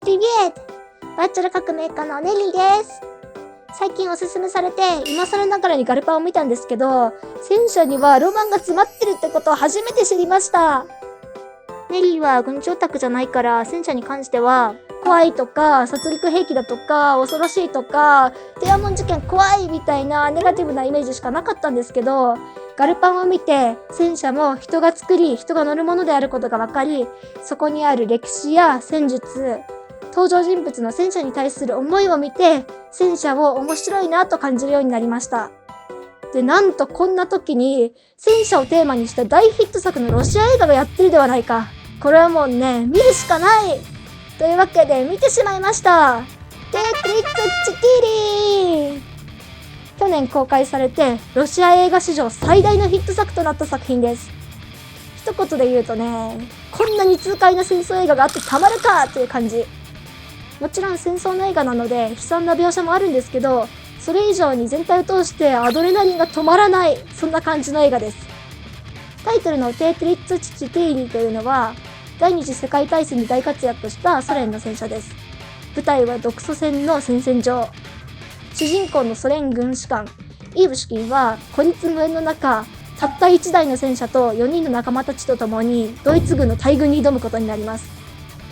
プリビエートバーチャル革命家のネリーです。最近おすすめされて、今更ながらにガルパンを見たんですけど、戦車にはロマンが詰まってるってことを初めて知りました。ネリーは軍事オタクじゃないから、戦車に関しては、怖いとか、殺戮兵器だとか、恐ろしいとか、天安門事件怖いみたいなネガティブなイメージしかなかったんですけど、ガルパンを見て、戦車も人が作り、人が乗るものであることが分かり、そこにある歴史や戦術、登場人物の戦車に対する思いを見て、戦車を面白いなと感じるようになりました。で、なんとこんな時に、戦車をテーマにした大ヒット作のロシア映画がやってるではないか。これはもうね、見るしかない。というわけで見てしまいました。テクリッツ・チキリー。去年公開されて、ロシア映画史上最大のヒット作となった作品です。一言で言うとね、こんなに痛快な戦争映画があってたまるかという感じ。もちろん戦争の映画なので悲惨な描写もあるんですけど、それ以上に全体を通してアドレナリンが止まらない、そんな感じの映画です。タイトルのテクリッツ・チキリーというのは、第二次世界大戦に大活躍したソ連の戦車です。舞台は独ソ戦の戦線上。主人公のソ連軍士官、イーブシキンは孤立無援の中、たった1台の戦車と4人の仲間たちと共にドイツ軍の大軍に挑むことになります。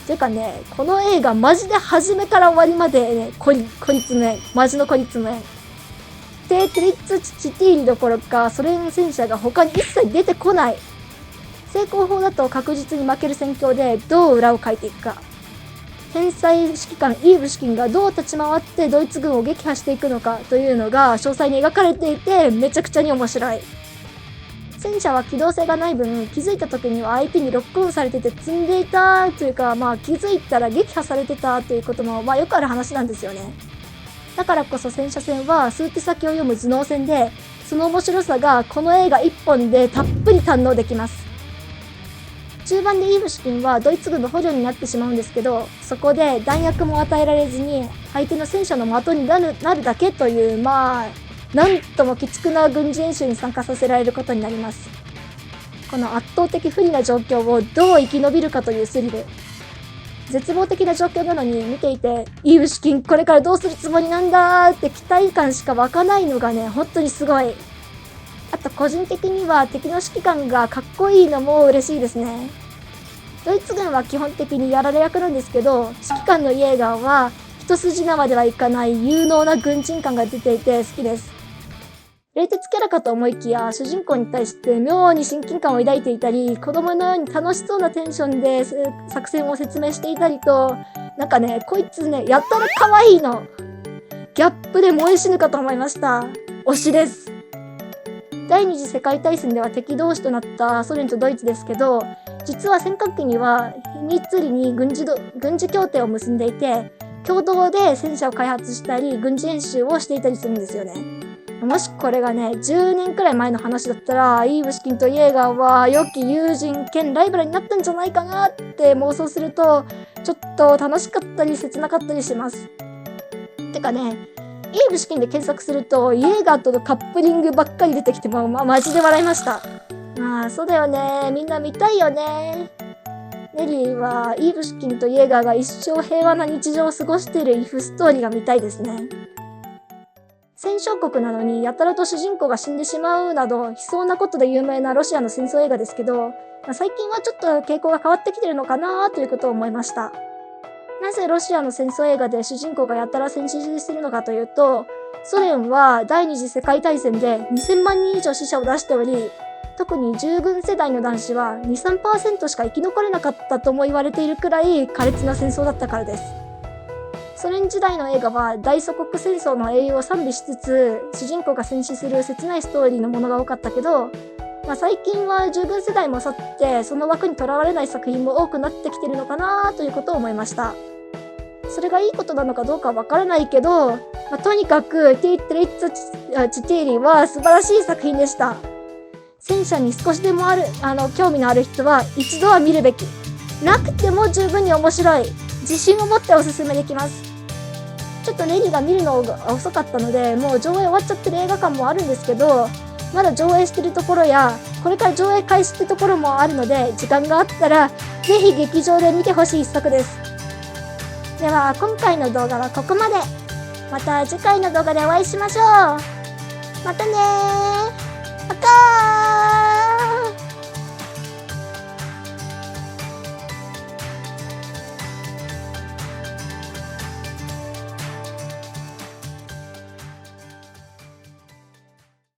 てかね、この映画マジで初めから終わりまで、ね、孤立無援。マジの孤立無援。テクリッツ・チティーリどころかソ連戦車が他に一切出てこない。成功法だと確実に負ける戦況でどう裏をかいていくか。天才指揮官イーブシキンがどう立ち回ってドイツ軍を撃破していくのかというのが詳細に描かれていてめちゃくちゃに面白い。戦車は機動性がない分、気づいた時には相手にロックオンされてて積んでいたというか、気づいたら撃破されてたということもよくある話なんですよね。だからこそ戦車戦は数手先を読む頭脳戦で、その面白さがこの映画一本でたっぷり堪能できます。中盤でイーブシキンはドイツ軍の捕虜になってしまうんですけど、そこで弾薬も与えられずに相手の戦車の的になるだけという、なんとも鬼畜な軍事演習に参加させられることになります。この圧倒的不利な状況をどう生き延びるかというスリル。絶望的な状況なのに見ていて、イーブシキンこれからどうするつもりなんだって期待感しか湧かないのがね、本当にすごい。あと個人的には敵の指揮官がかっこいいのも嬉しいですね。ドイツ軍は基本的にやられ役なんですけど、指揮官のイエーガーは一筋縄ではいかない有能な軍人感が出ていて好きです。冷徹キャラかと思いきや、主人公に対して妙に親近感を抱いていたり、子供のように楽しそうなテンションで作戦を説明していたりと、こいつね、やったら可愛いの。ギャップで燃え死ぬかと思いました。推しです。第二次世界大戦では敵同士となったソ連とドイツですけど、実は戦艦機には秘密裏に軍事協定を結んでいて、共同で戦車を開発したり、軍事演習をしていたりするんですよね。もしこれがね、10年くらい前の話だったら、イーブシキンとイエーガーは良き友人兼ライバルになったんじゃないかなって妄想すると、ちょっと楽しかったり切なかったりします。てかね、イーブシキンで検索すると、イエーガーとのカップリングばっかり出てきても、マジで笑いました。そうだよね。みんな見たいよね。ネリーはイーブシキンとイエーガーが一生平和な日常を過ごしているイフストーリーが見たいですね。戦勝国なのにやたらと主人公が死んでしまうなど悲壮なことで有名なロシアの戦争映画ですけど、最近はちょっと傾向が変わってきてるのかなということを思いました。なぜロシアの戦争映画で主人公がやたら戦死するのかというと、ソ連は第二次世界大戦で2000万人以上死者を出しており、特に従軍世代の男子は 2-3% しか生き残れなかったとも言われているくらい苛烈な戦争だったからです。ソ連時代の映画は大祖国戦争の英雄を賛美しつつ、主人公が戦死する切ないストーリーのものが多かったけど、最近は従軍世代も去ってその枠にとらわれない作品も多くなってきてるのかなということを思いました。それがいいことなのかどうかはわからないけど、とにかくティートリッツ・チティーリは素晴らしい作品でした。戦車に少しでも興味のある人は一度は見るべき。なくても十分に面白い。自信を持っておすすめできます。ちょっとネリが見るのが遅かったので、もう上映終わっちゃってる映画館もあるんですけど、まだ上映してるところや、これから上映開始ってところもあるので、時間があったら、ぜひ劇場で見てほしい一作です。では今回の動画はここまで。また次回の動画でお会いしましょう。またねー。バイバーイ。